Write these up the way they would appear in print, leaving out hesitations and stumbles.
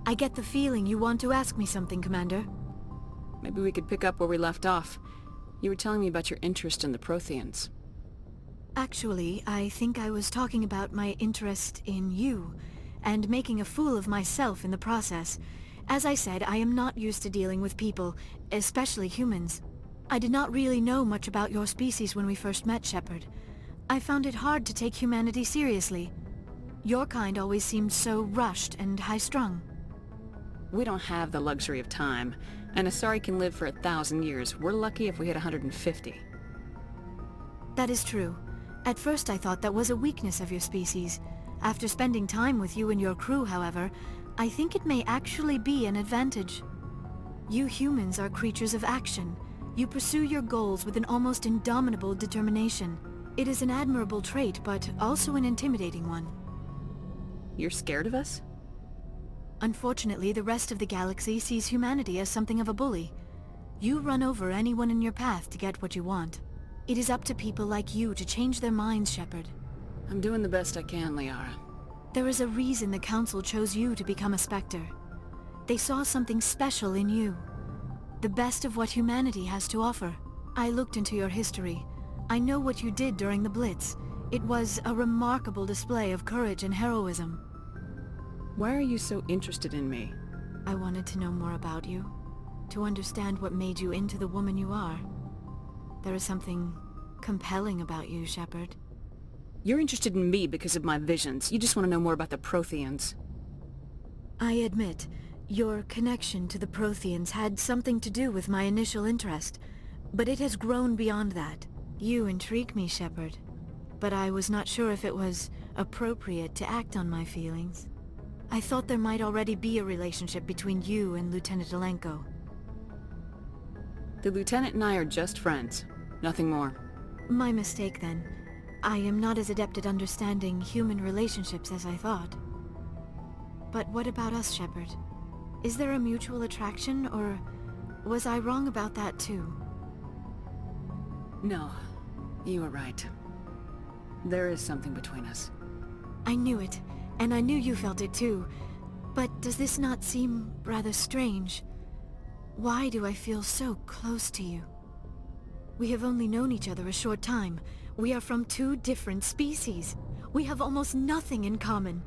I get the feeling you want to ask me something, Commander. Maybe we could pick up where we left off. You were telling me about your interest in the Protheans. Actually, I think I was talking about my interest in you, and making a fool of myself in the process. As I said, I am not used to dealing with people, especially humans. I did not really know much about your species when we first met, Shepard. I found it hard to take humanity seriously. Your kind always seemed so rushed and high-strung. We don't have the luxury of time, and Asari can live for 1,000 years. We're lucky if we hit 150. That is true. At first I thought that was a weakness of your species. After spending time with you and your crew, however, I think it may actually be an advantage. You humans are creatures of action. You pursue your goals with an almost indomitable determination. It is an admirable trait, but also an intimidating one. You're scared of us? Unfortunately, the rest of the galaxy sees humanity as something of a bully. You run over anyone in your path to get what you want. It is up to people like you to change their minds, Shepard. I'm doing the best I can, Liara. There is a reason the Council chose you to become a Spectre. They saw something special in you. The best of what humanity has to offer. I looked into your history. I know what you did during the Blitz. It was a remarkable display of courage and heroism. Why are you so interested in me? I wanted to know more about you. To understand what made you into the woman you are. There is something compelling about you, Shepard. You're interested in me because of my visions. You just want to know more about the Protheans. I admit, your connection to the Protheans had something to do with my initial interest, but it has grown beyond that. You intrigue me, Shepard, but I was not sure if it was appropriate to act on my feelings. I thought there might already be a relationship between you and Lieutenant Alenko. The Lieutenant and I are just friends. Nothing more. My mistake, then. I am not as adept at understanding human relationships as I thought. But what about us, Shepard? Is there a mutual attraction, or was I wrong about that too? No, you were right. There is something between us. I knew it, and I knew you felt it too. But does this not seem rather strange? Why do I feel so close to you? We have only known each other a short time. We are from two different species. We have almost nothing in common.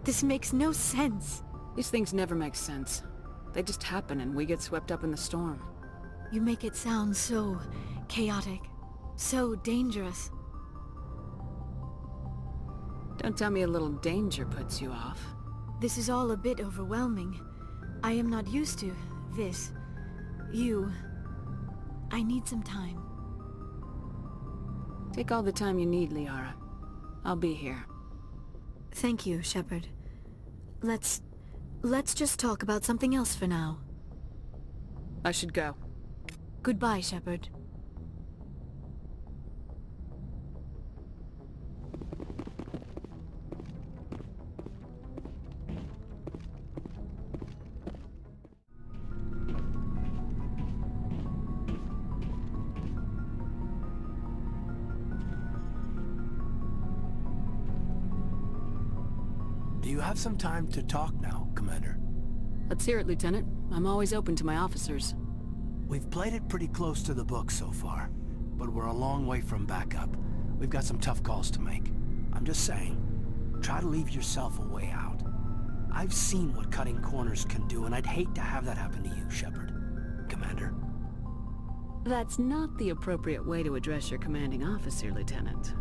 This makes no sense. These things never make sense. They just happen and we get swept up in the storm. You make it sound so chaotic, so dangerous. Don't tell me a little danger puts you off. This is all a bit overwhelming. I am not used to this. You. I need some time. Take all the time you need, Liara. I'll be here. Thank you, Shepard. Let's just talk about something else for now. I should go. Goodbye, Shepard. Do you have some time to talk now, Commander? Let's hear it, Lieutenant. I'm always open to my officers. We've played it pretty close to the book so far, but we're a long way from backup. We've got some tough calls to make. I'm just saying, try to leave yourself a way out. I've seen what cutting corners can do, and I'd hate to have that happen to you, Shepard. Commander. That's not the appropriate way to address your commanding officer, Lieutenant.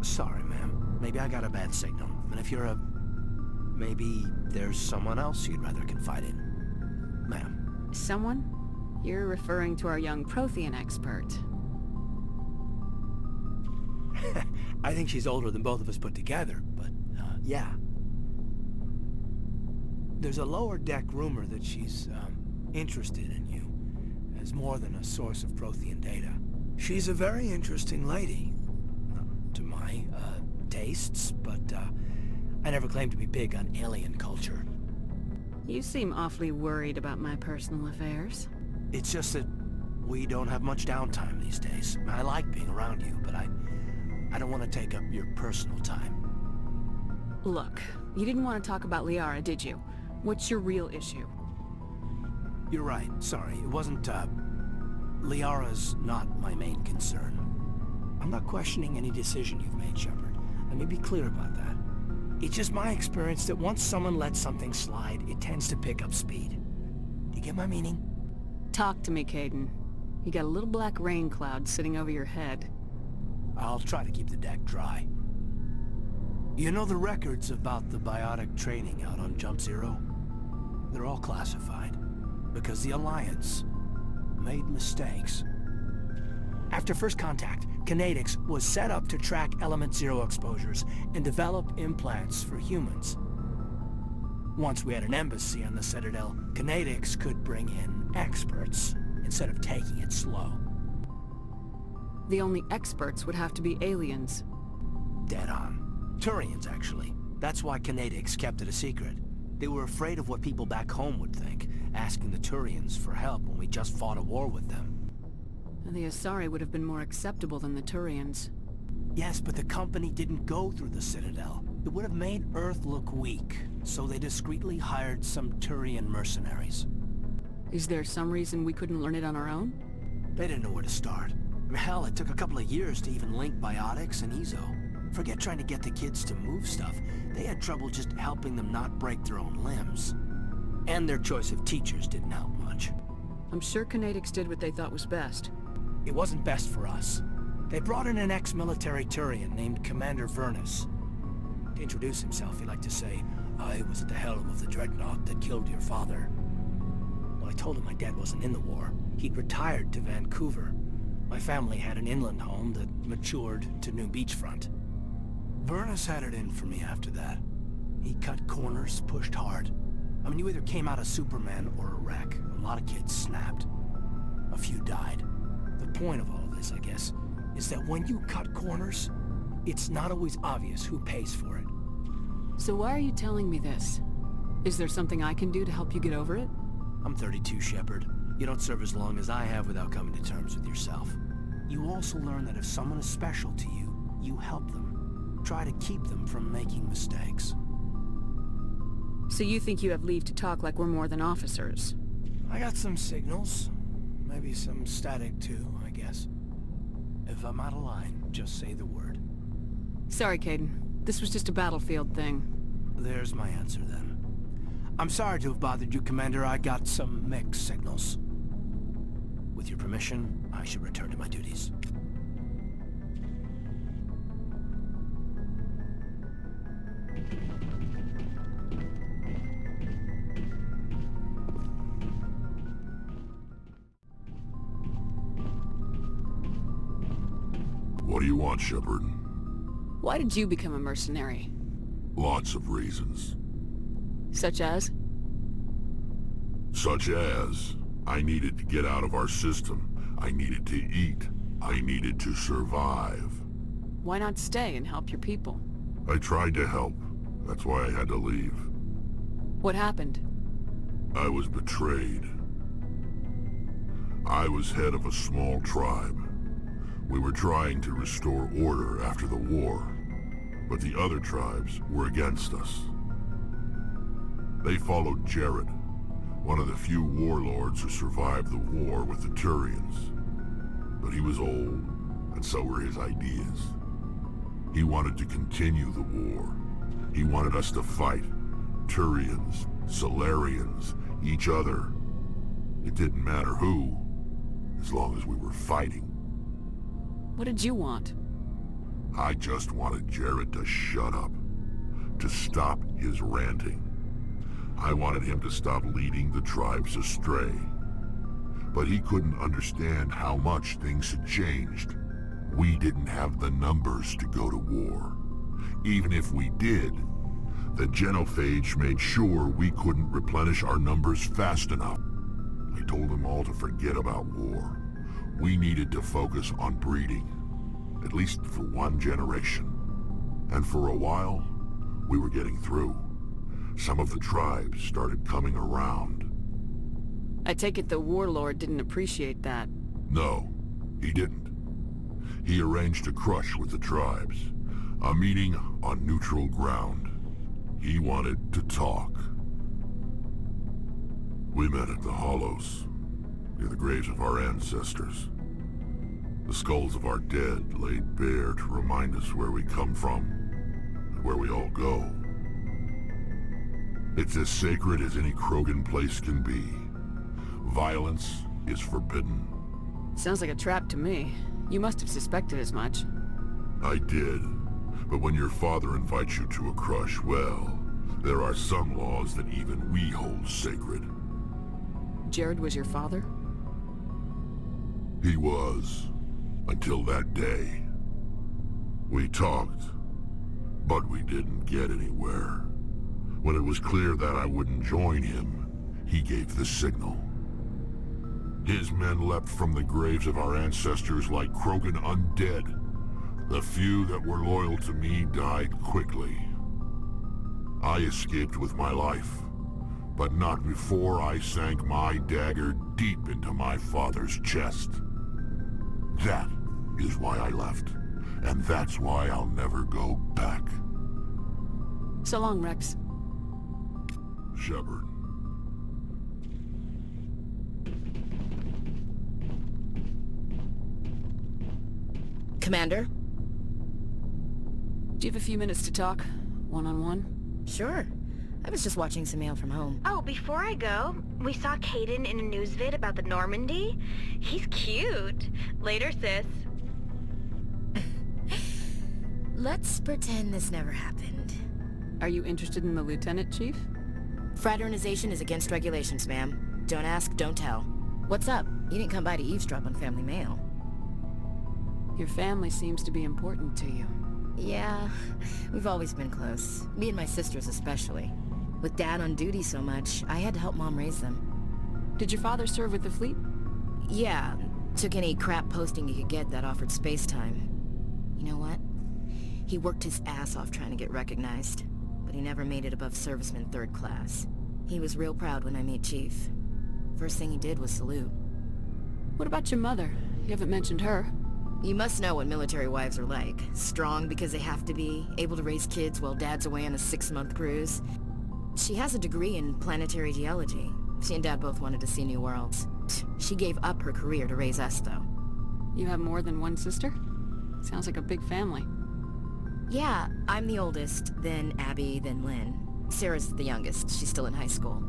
Sorry, ma'am. Maybe I got a bad signal. And if you're a... maybe there's someone else you'd rather confide in. Ma'am. Someone? You're referring to our young Prothean expert. I think she's older than both of us put together, but, yeah. There's a lower deck rumor that she's, interested in you, as more than a source of Prothean data. She's a very interesting lady. To my, tastes, but, I never claimed to be big on alien culture. You seem awfully worried about my personal affairs. It's just that we don't have much downtime these days. I like being around you, but I don't want to take up your personal time. Look, you didn't want to talk about Liara, did you? What's your real issue? You're right. Sorry, it wasn't, Liara's not my main concern. I'm not questioning any decision you've made, Shepard. Let me be clear about that. It's just my experience that once someone lets something slide, it tends to pick up speed. Do you get my meaning? Talk to me, Caden. You got a little black rain cloud sitting over your head. I'll try to keep the deck dry. You know the records about the biotic training out on Jump Zero? They're all classified, because the Alliance made mistakes. After first contact, Kinetics was set up to track Element Zero exposures and develop implants for humans. Once we had an embassy on the Citadel, Kinetics could bring in experts instead of taking it slow. The only experts would have to be aliens. Dead on. Turians, actually. That's why Kinetics kept it a secret. They were afraid of what people back home would think, asking the Turians for help when we just fought a war with them. And the Asari would have been more acceptable than the Turians. Yes, but the company didn't go through the Citadel. It would have made Earth look weak, so they discreetly hired some Turian mercenaries. Is there some reason we couldn't learn it on our own? They didn't know where to start. Hell, it took a couple of years to even link biotics and EZO. Forget trying to get the kids to move stuff. They had trouble just helping them not break their own limbs. And their choice of teachers didn't help much. I'm sure Kinetics did what they thought was best. It wasn't best for us. They brought in an ex-military Turian named Commander Vernus. To introduce himself, he liked to say, "I was at the helm of the dreadnought that killed your father." Well, I told him my dad wasn't in the war. He'd retired to Vancouver. My family had an inland home that matured to new beachfront. Vernus had it in for me after that. He cut corners, pushed hard. I mean, you either came out a Superman or a wreck. A lot of kids snapped. A few died. The point of all this, I guess, is that when you cut corners, it's not always obvious who pays for it. So why are you telling me this? Is there something I can do to help you get over it? I'm 32, Shepard. You don't serve as long as I have without coming to terms with yourself. You also learn that if someone is special to you, you help them. Try to keep them from making mistakes. So you think you have leave to talk like we're more than officers? I got some signals. Maybe some static too, I guess. If I'm out of line, just say the word. Sorry, Caden. This was just a battlefield thing. There's my answer then. I'm sorry to have bothered you, Commander. I got some mixed signals. With your permission, I should return to my duties. What do you want, Shepard? Why did you become a mercenary? Lots of reasons. Such as? Such as, I needed to get out of our system. I needed to eat. I needed to survive. Why not stay and help your people? I tried to help. That's why I had to leave. What happened? I was betrayed. I was head of a small tribe. We were trying to restore order after the war, but the other tribes were against us. They followed Jared, one of the few warlords who survived the war with the Turians. But he was old, and so were his ideas. He wanted to continue the war. He wanted us to fight. Turians, Solarians, each other. It didn't matter who, as long as we were fighting. What did you want? I just wanted Jared to shut up, to stop his ranting. I wanted him to stop leading the tribes astray. But he couldn't understand how much things had changed. We didn't have the numbers to go to war. Even if we did, the genophage made sure we couldn't replenish our numbers fast enough. I told them all to forget about war. We needed to focus on breeding, at least for one generation. And for a while, we were getting through. Some of the tribes started coming around. I take it the warlord didn't appreciate that. No, he didn't. He arranged a crush with the tribes, a meeting on neutral ground. He wanted to talk. We met at the Hollows, near the graves of our ancestors. The skulls of our dead laid bare to remind us where we come from and where we all go. It's as sacred as any Krogan place can be. Violence is forbidden. Sounds like a trap to me. You must have suspected as much. I did. But when your father invites you to a crush, well, there are some laws that even we hold sacred. Jared was your father? He was. Until that day. We talked, but we didn't get anywhere. When it was clear that I wouldn't join him, he gave the signal. His men leapt from the graves of our ancestors like Krogan undead. The few that were loyal to me died quickly. I escaped with my life, but not before I sank my dagger deep into my father's chest. That is why I left, and that's why I'll never go back. So long, Rex. Shepard. Commander? Do you have a few minutes to talk? One-on-one? Sure. I was just watching some mail from home. Oh, before I go, we saw Caden in a news vid about the Normandy. He's cute. Later, sis. Let's pretend this never happened. Are you interested in the Lieutenant, Chief? Fraternization is against regulations, ma'am. Don't ask, don't tell. What's up? You didn't come by to eavesdrop on family mail. Your family seems to be important to you. Yeah, we've always been close. Me and my sisters especially. With Dad on duty so much, I had to help Mom raise them. Did your father serve with the fleet? Yeah, took any crap posting he could get that offered space time. You know what? He worked his ass off trying to get recognized, but he never made it above serviceman 3rd class. He was real proud when I met Chief. First thing he did was salute. What about your mother? You haven't mentioned her. You must know what military wives are like. Strong because they have to be, able to raise kids while Dad's away on a 6-month cruise. She has a degree in planetary geology. She and Dad both wanted to see new worlds. She gave up her career to raise us, though. You have more than one sister? Sounds like a big family. Yeah, I'm the oldest, then Abby, then Lynn. Sarah's the youngest. She's still in high school.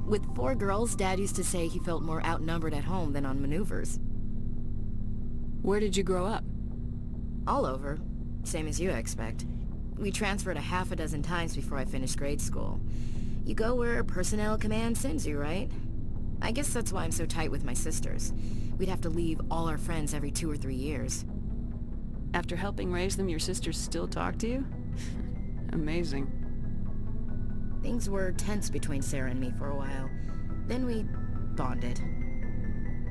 With 4 girls, Dad used to say he felt more outnumbered at home than on maneuvers. Where did you grow up? All over. Same as you, I expect. We transferred a half a dozen times before I finished grade school. You go where personnel command sends you, right? I guess that's why I'm so tight with my sisters. We'd have to leave all our friends every 2 or 3 years. After helping raise them, your sisters still talk to you? Amazing. Things were tense between Sarah and me for a while. Then we bonded.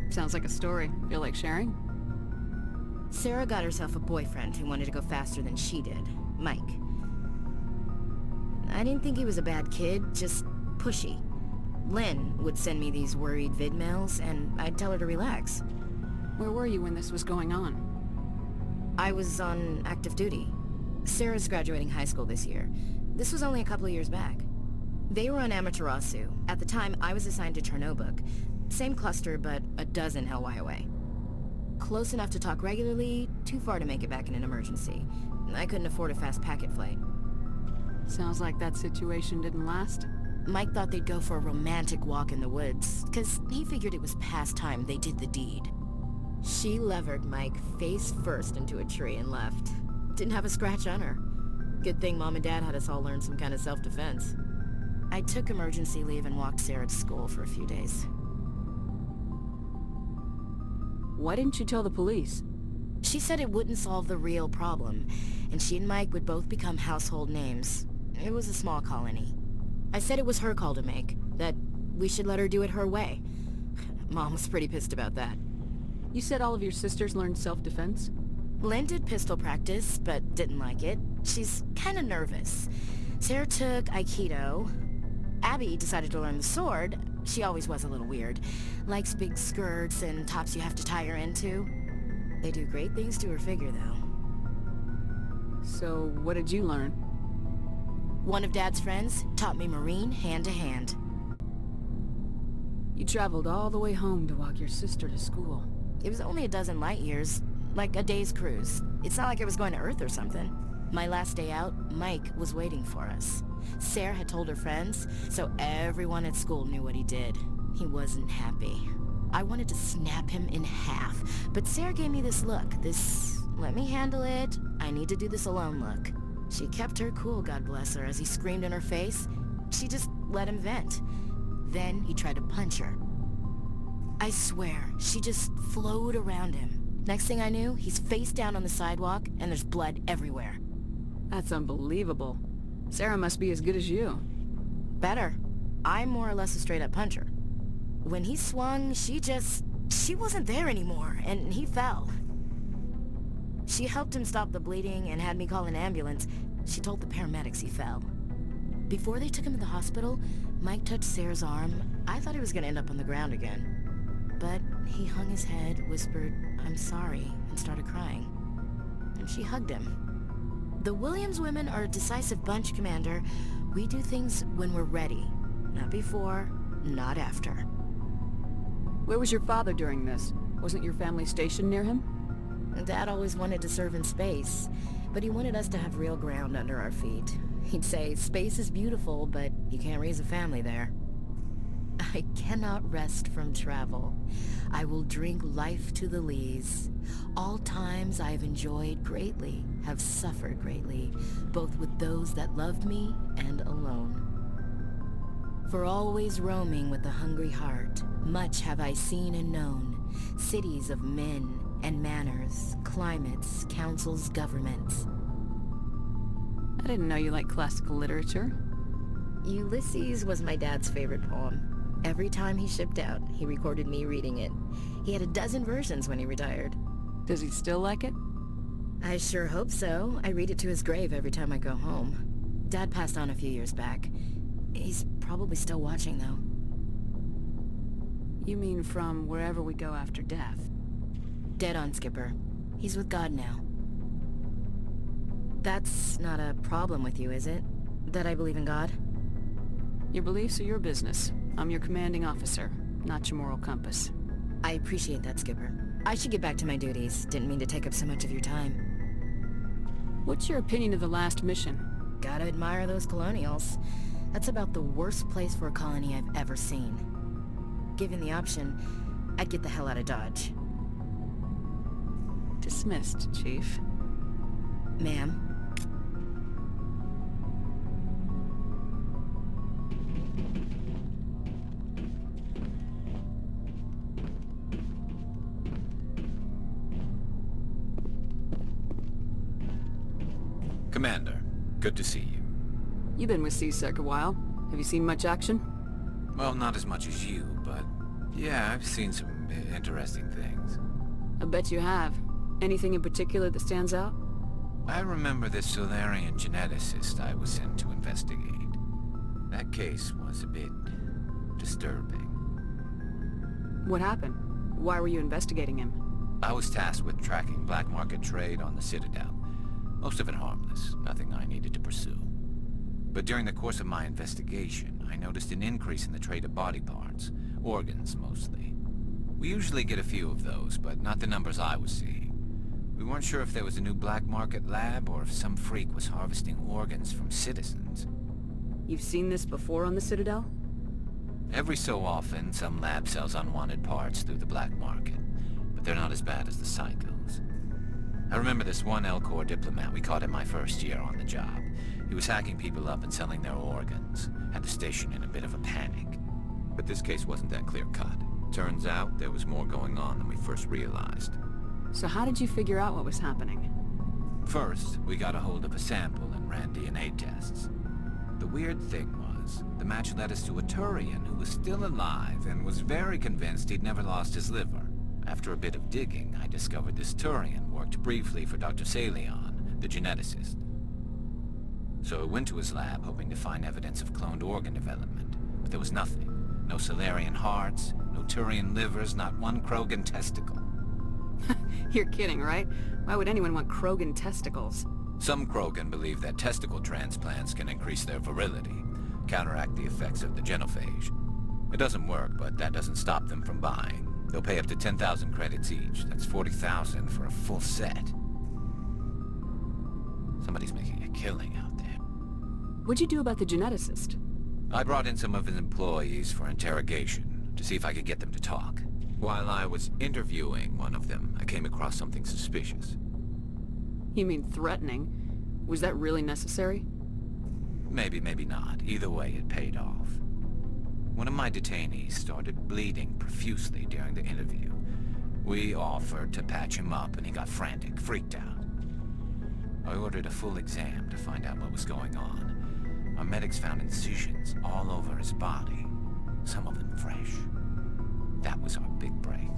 Sounds like a story. Feel like sharing? Sarah got herself a boyfriend who wanted to go faster than she did, Mike. I didn't think he was a bad kid, just pushy. Lynn would send me these worried vid mails, and I'd tell her to relax. Where were you when this was going on? I was on active duty. Sarah's graduating high school this year. This was only a couple of years back. They were on Amaterasu. At the time, I was assigned to Chernobog. Same cluster, but a dozen LY away. Close enough to talk regularly, too far to make it back in an emergency. I couldn't afford a fast packet flight. Sounds like that situation didn't last. Mike thought they'd go for a romantic walk in the woods, because he figured it was past time they did the deed. She levered Mike face first into a tree and left. Didn't have a scratch on her. Good thing Mom and Dad had us all learn some kind of self-defense. I took emergency leave and walked Sarah to school for a few days. Why didn't you tell the police? She said it wouldn't solve the real problem, and she and Mike would both become household names. It was a small colony. I said it was her call to make, that we should let her do it her way. Mom was pretty pissed about that. You said all of your sisters learned self-defense? Lynn did pistol practice, but didn't like it. She's kinda nervous. Sarah took Aikido. Abby decided to learn the sword. She always was a little weird. Likes big skirts and tops you have to tie her into. They do great things to her figure, though. So, what did you learn? One of Dad's friends taught me Marine hand to hand. You traveled all the way home to walk your sister to school. It was only a dozen light years, like a day's cruise. It's not like I was going to Earth or something. My last day out, Mike was waiting for us. Sarah had told her friends, so everyone at school knew what he did. He wasn't happy. I wanted to snap him in half, but Sarah gave me this look, this let me handle it, I need to do this alone look. She kept her cool, God bless her, as he screamed in her face. She just let him vent. Then he tried to punch her. I swear, she just flowed around him. Next thing I knew, he's face down on the sidewalk, and there's blood everywhere. That's unbelievable. Sarah must be as good as you. Better. I'm more or less a straight-up puncher. When he swung, she wasn't there anymore, and he fell. She helped him stop the bleeding and had me call an ambulance. She told the paramedics he fell. Before they took him to the hospital, Mike touched Sarah's arm. I thought he was going to end up on the ground again. But he hung his head, whispered, "I'm sorry," and started crying. And she hugged him. The Williams women are a decisive bunch, Commander. We do things when we're ready. Not before, not after. Where was your father during this? Wasn't your family stationed near him? Dad always wanted to serve in space, but he wanted us to have real ground under our feet. He'd say, space is beautiful, but you can't raise a family there. I cannot rest from travel. I will drink life to the lees. All times I have enjoyed greatly, have suffered greatly, both with those that loved me and alone. For always roaming with a hungry heart, much have I seen and known, cities of men and manners, climates, councils, governments. I didn't know you liked classical literature. Ulysses was my dad's favorite poem. Every time he shipped out, he recorded me reading it. He had a dozen versions when he retired. Does he still like it? I sure hope so. I read it to his grave every time I go home. Dad passed on a few years back. He's probably still watching, though. You mean from wherever we go after death? Dead on, Skipper. He's with God now. That's not a problem with you, is it? That I believe in God? Your beliefs are your business. I'm your commanding officer, not your moral compass. I appreciate that, Skipper. I should get back to my duties. Didn't mean to take up so much of your time. What's your opinion of the last mission? Gotta admire those colonials. That's about the worst place for a colony I've ever seen. Given the option, I'd get the hell out of Dodge. Dismissed, Chief. Ma'am. Commander, good to see you. You've been with CSEC a while. Have you seen much action? Well, not as much as you, but yeah, I've seen some interesting things. I bet you have. Anything in particular that stands out? I remember this Solarian geneticist I was sent to investigate. That case was a bit disturbing. What happened? Why were you investigating him? I was tasked with tracking black market trade on the Citadel. Most of it harmless, nothing I needed to pursue. But during the course of my investigation, I noticed an increase in the trade of body parts, organs mostly. We usually get a few of those, but not the numbers I was seeing. We weren't sure if there was a new black market lab or if some freak was harvesting organs from citizens. You've seen this before on the Citadel? Every so often, some lab sells unwanted parts through the black market, but they're not as bad as the psychos. I remember this one L-Corps diplomat we caught in my first year on the job. He was hacking people up and selling their organs. Had the station in a bit of a panic. But this case wasn't that clear-cut. Turns out there was more going on than we first realized. So how did you figure out what was happening? First, we got a hold of a sample and ran DNA tests. The weird thing was, the match led us to a Turian who was still alive and was very convinced he'd never lost his liver. After a bit of digging, I discovered this Turian worked briefly for Dr. Salion, the geneticist. So I went to his lab hoping to find evidence of cloned organ development, but there was nothing. No Solarian hearts, no Turian livers, not one Krogan testicle. You're kidding, right? Why would anyone want Krogan testicles? Some Krogan believe that testicle transplants can increase their virility, counteract the effects of the genophage. It doesn't work, but that doesn't stop them from buying. They'll pay up to 10,000 credits each. That's 40,000 for a full set. Somebody's making a killing out there. What'd you do about the geneticist? I brought in some of his employees for interrogation, to see if I could get them to talk. While I was interviewing one of them, I came across something suspicious. You mean threatening? Was that really necessary? Maybe, maybe not. Either way, it paid off. One of my detainees started bleeding profusely during the interview. We offered to patch him up, and he got frantic, freaked out. I ordered a full exam to find out what was going on. Our medics found incisions all over his body, some of them fresh. That was our big break.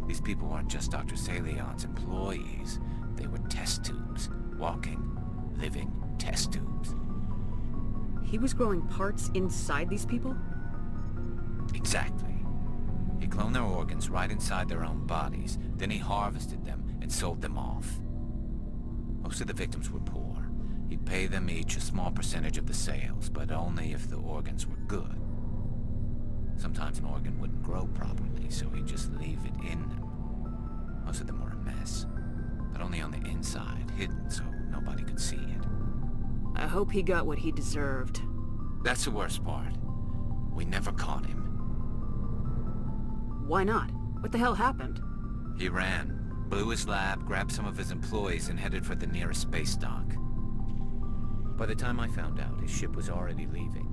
These people weren't just Dr. Salion's employees. They were test tubes. Walking, living test tubes. He was growing parts inside these people? Exactly. He cloned their organs right inside their own bodies. Then he harvested them and sold them off. Most of the victims were poor. He'd pay them each a small percentage of the sales, but only if the organs were good. Sometimes an organ wouldn't grow properly, so he'd just leave it in them. Most of them were a mess, but only on the inside, hidden so nobody could see it. I hope he got what he deserved. That's the worst part. We never caught him. Why not? What the hell happened? He ran, blew his lab, grabbed some of his employees, and headed for the nearest space dock. By the time I found out, his ship was already leaving.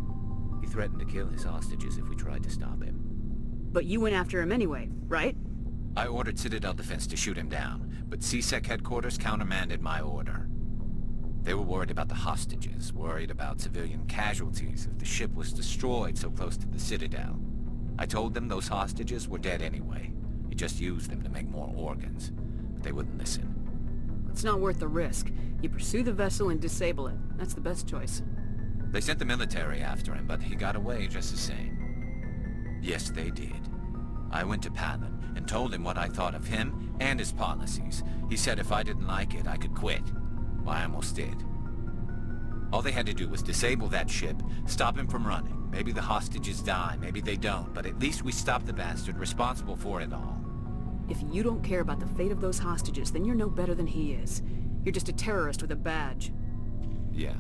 He threatened to kill his hostages if we tried to stop him. But you went after him anyway, right? I ordered Citadel Defense to shoot him down, but CSEC headquarters countermanded my order. They were worried about the hostages, worried about civilian casualties if the ship was destroyed so close to the Citadel. I told them those hostages were dead anyway. He just used them to make more organs. But they wouldn't listen. It's not worth the risk. You pursue the vessel and disable it. That's the best choice. They sent the military after him, but he got away just the same. Yes, they did. I went to Palin and told him what I thought of him and his policies. He said if I didn't like it, I could quit. Well, I almost did. All they had to do was disable that ship, stop him from running. Maybe the hostages die, maybe they don't, but at least we stopped the bastard responsible for it all. If you don't care about the fate of those hostages, then you're no better than he is. You're just a terrorist with a badge. Yeah,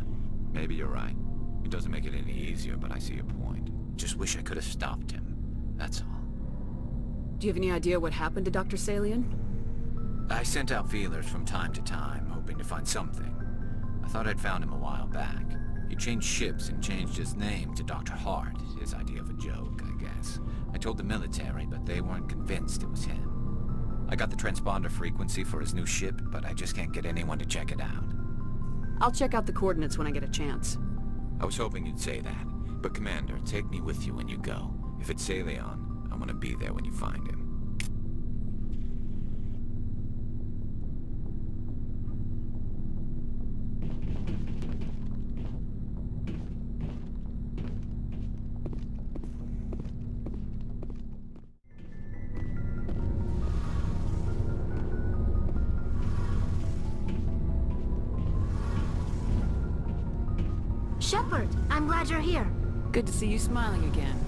maybe you're right. It doesn't make it any easier, but I see your point. Just wish I could have stopped him. That's all. Do you have any idea what happened to Dr. Salion? I sent out feelers from time to time, hoping to find something. I thought I'd found him a while back. He changed ships and changed his name to Dr. Hart, his idea of a joke, I guess. I told the military, but they weren't convinced it was him. I got the transponder frequency for his new ship, but I just can't get anyone to check it out. I'll check out the coordinates when I get a chance. I was hoping you'd say that. But Commander, take me with you when you go. If it's Salion, I want to be there when you find him. Shepard, I'm glad you're here. Good to see you smiling again,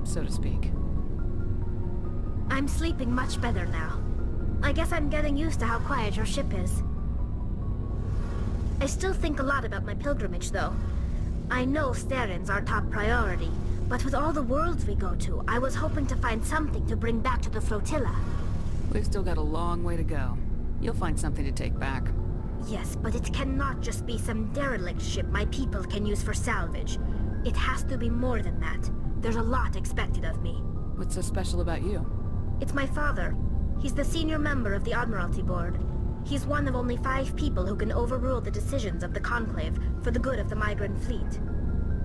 so to speak. I'm sleeping much better now. I guess I'm getting used to how quiet your ship is. I still think a lot about my pilgrimage, though. I know Starin's our top priority, but with all the worlds we go to, I was hoping to find something to bring back to the flotilla. We've still got a long way to go. You'll find something to take back. Yes, but it cannot just be some derelict ship my people can use for salvage. It has to be more than that. There's a lot expected of me. What's so special about you? It's my father. He's the senior member of the Admiralty Board. He's one of only 5 people who can overrule the decisions of the Conclave for the good of the migrant fleet.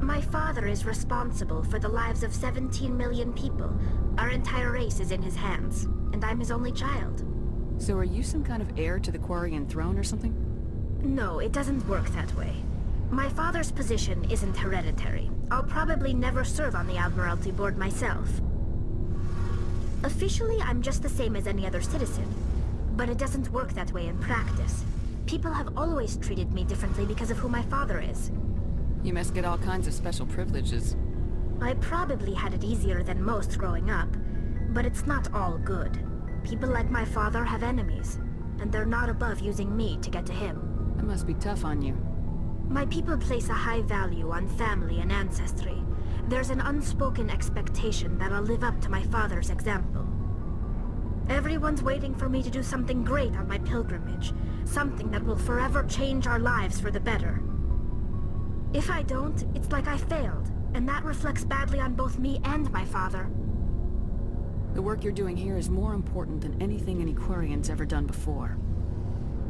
My father is responsible for the lives of 17 million people. Our entire race is in his hands, and I'm his only child. So are you some kind of heir to the Quarian throne or something? No, it doesn't work that way. My father's position isn't hereditary. I'll probably never serve on the Admiralty Board myself. Officially, I'm just the same as any other citizen. But it doesn't work that way in practice. People have always treated me differently because of who my father is. You must get all kinds of special privileges. I probably had it easier than most growing up, but it's not all good. People like my father have enemies, and they're not above using me to get to him. That must be tough on you. My people place a high value on family and ancestry. There's an unspoken expectation that I'll live up to my father's example. Everyone's waiting for me to do something great on my pilgrimage, something that will forever change our lives for the better. If I don't, it's like I failed, and that reflects badly on both me and my father. The work you're doing here is more important than anything any Quarian's ever done before.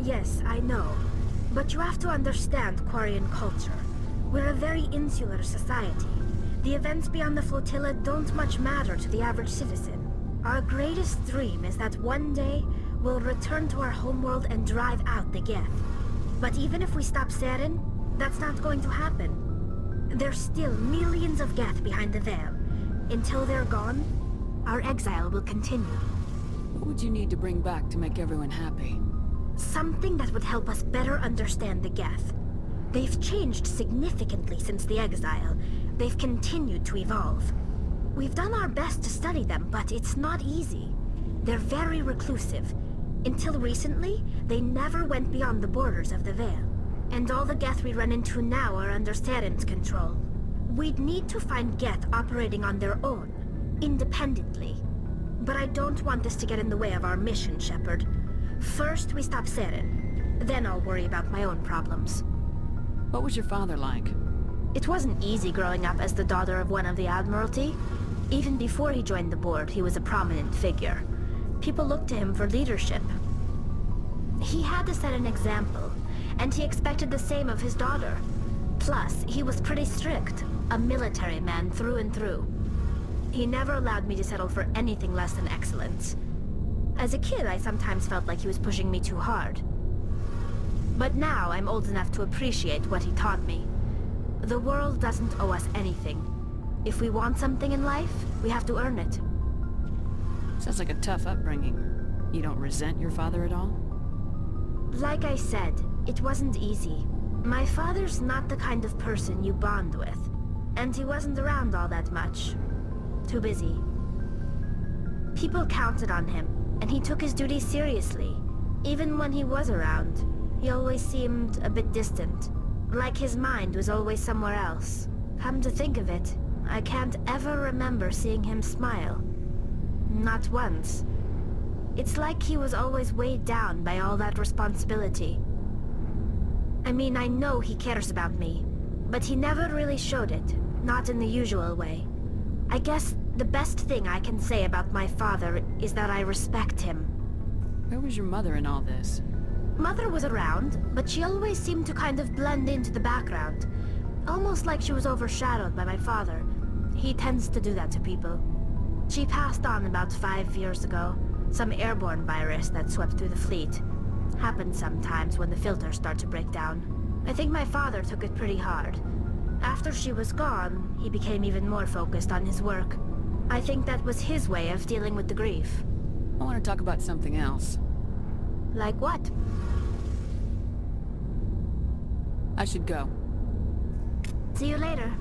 Yes, I know. But you have to understand Quarian culture. We're a very insular society. The events beyond the flotilla don't much matter to the average citizen. Our greatest dream is that one day, we'll return to our homeworld and drive out the Geth. But even if we stop Seren, that's not going to happen. There's still millions of Geth behind the veil. Until they're gone, our exile will continue. What would you need to bring back to make everyone happy? Something that would help us better understand the Geth. They've changed significantly since the exile. They've continued to evolve. We've done our best to study them, but it's not easy. They're very reclusive. Until recently, they never went beyond the borders of the Veil. And all the Geth we run into now are under Seren's control. We'd need to find Geth operating on their own, independently. But I don't want this to get in the way of our mission, Shepard. First, we stop Seren. Then I'll worry about my own problems. What was your father like? It wasn't easy growing up as the daughter of one of the Admiralty. Even before he joined the board, he was a prominent figure. People looked to him for leadership. He had to set an example, and he expected the same of his daughter. Plus, he was pretty strict, a military man through and through. He never allowed me to settle for anything less than excellence. As a kid, I sometimes felt like he was pushing me too hard. But now I'm old enough to appreciate what he taught me. The world doesn't owe us anything. If we want something in life, we have to earn it. Sounds like a tough upbringing. You don't resent your father at all? Like I said, it wasn't easy. My father's not the kind of person you bond with. And he wasn't around all that much. Too busy. People counted on him, and he took his duties seriously. Even when he was around, he always seemed a bit distant. Like his mind was always somewhere else. Come to think of it, I can't ever remember seeing him smile. Not once. It's like he was always weighed down by all that responsibility. I mean, I know he cares about me, but he never really showed it, not in the usual way. I guess the best thing I can say about my father is that I respect him. Where was your mother in all this? Mother was around, but she always seemed to kind of blend into the background. Almost like she was overshadowed by my father. He tends to do that to people. She passed on about 5 years ago. Some airborne virus that swept through the fleet. Happens sometimes when the filters start to break down. I think my father took it pretty hard. After she was gone, he became even more focused on his work. I think that was his way of dealing with the grief. I want to talk about something else. Like what? I should go. See you later.